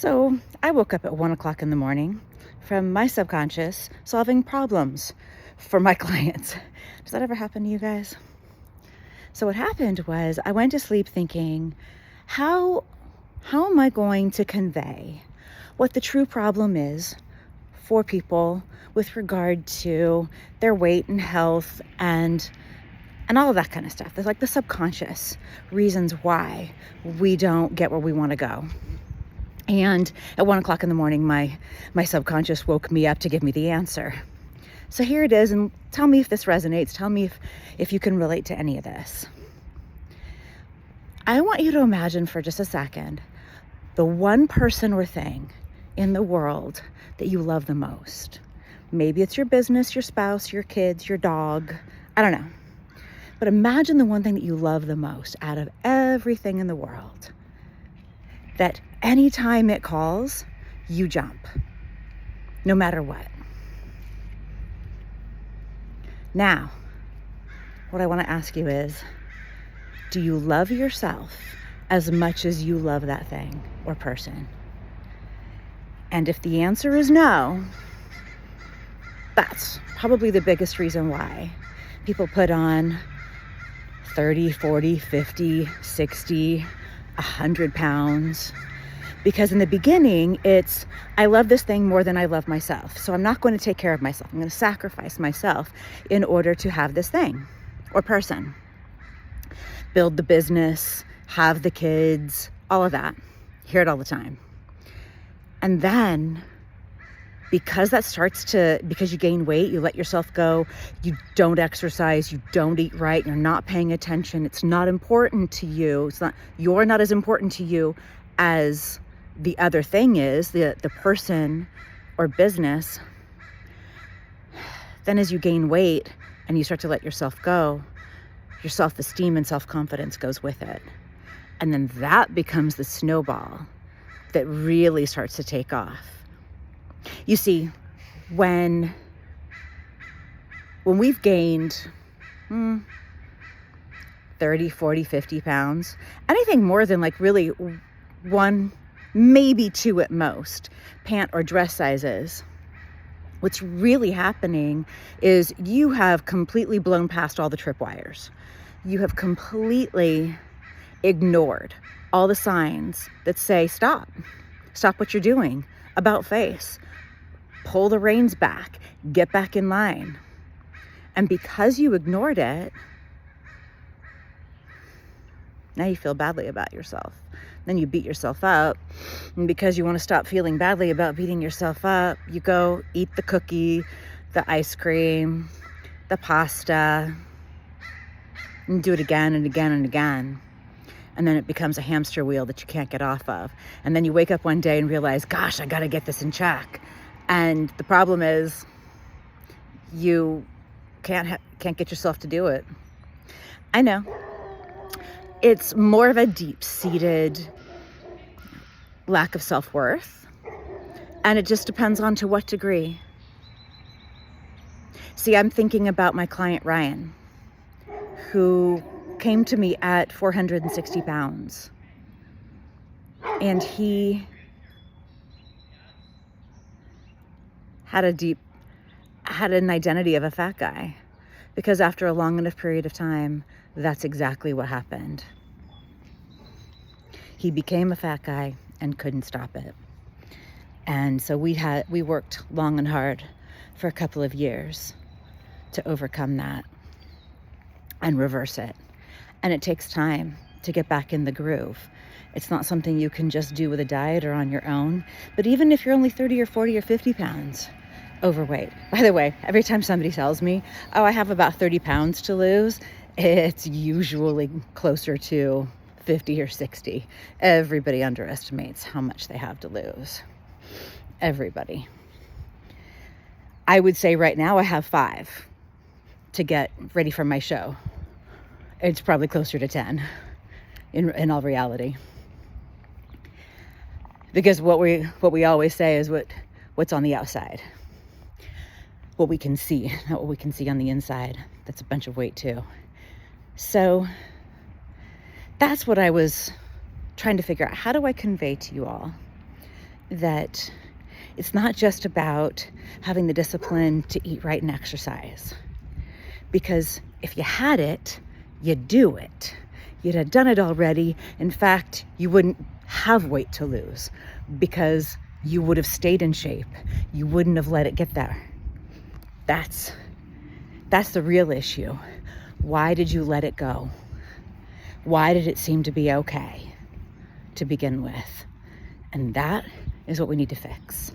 So I woke up at 1 o'clock in the morning from my subconscious solving problems for my clients. Does that ever happen to you guys? So what happened was I went to sleep thinking, how am I going to convey what the true problem is for people with regard to their weight and health and all of that kind of stuff. There's like the subconscious reasons why we don't get where we want to go. And at 1 o'clock in the morning, my subconscious woke me up to give me the answer. So here it is, and tell me if this resonates. Tell me if you can relate to any of this. I want you to imagine for just a second the one person or thing in the world that you love the most. Maybe it's your business, your spouse, your kids, your dog. I don't know. But imagine the one thing that you love the most out of everything in the world. That anytime it calls, you jump, no matter what. Now, what I want to ask you is, do you love yourself as much as you love that thing or person? And if the answer is no, that's probably the biggest reason why people put on 30, 40, 50, 60, 100 pounds. Because in the beginning, it's, I love this thing more than I love myself. So I'm not going to take care of myself. I'm going to sacrifice myself in order to have this thing or person. Build the business, have the kids, all of that. Hear it all the time. And then because you gain weight, you let yourself go, you don't exercise, you don't eat right, you're not paying attention, it's not important to you, you're not as important to you as the other thing is, the person or business. Then as you gain weight and you start to let yourself go, your self-esteem and self-confidence goes with it. And then that becomes the snowball that really starts to take off. You see, when we've gained 30, 40, 50 pounds, anything more than like really one, maybe two at most, pant or dress sizes, what's really happening is you have completely blown past all the tripwires. You have completely ignored all the signs that say, stop what you're doing, about face. Pull the reins back, get back in line. And because you ignored it, now you feel badly about yourself. Then you beat yourself up. And because you want to stop feeling badly about beating yourself up, you go eat the cookie, the ice cream, the pasta, and do it again and again and again. And then it becomes a hamster wheel that you can't get off of. And then you wake up one day and realize, gosh, I got to get this in check. And the problem is you can't get yourself to do it. I know. It's more of a deep-seated lack of self-worth. And it just depends on to what degree. See, I'm thinking about my client, Ryan, who came to me at 460 pounds. And he had an identity of a fat guy, because after a long enough period of time, that's exactly what happened. He became a fat guy and couldn't stop it. And so we worked long and hard for a couple of years to overcome that and reverse it. And it takes time to get back in the groove. It's not something you can just do with a diet or on your own. But even if you're only 30 or 40 or 50 pounds overweight. By the way, every time somebody tells me, oh, I have about 30 pounds to lose, it's usually closer to 50 or 60. Everybody underestimates how much they have to lose. Everybody. I would say right now I have 5 to get ready for my show. It's probably closer to 10 in all reality. Because what we always say is what's on the outside. What we can see, not what we can see on the inside. That's a bunch of weight too. So that's what I was trying to figure out. How do I convey to you all that it's not just about having the discipline to eat right and exercise. Because if you had it, you'd do it. You'd have done it already. In fact, you wouldn't have weight to lose because you would have stayed in shape. You wouldn't have let it get there. That's the real issue. Why did you let it go? Why did it seem to be okay to begin with? And that is what we need to fix.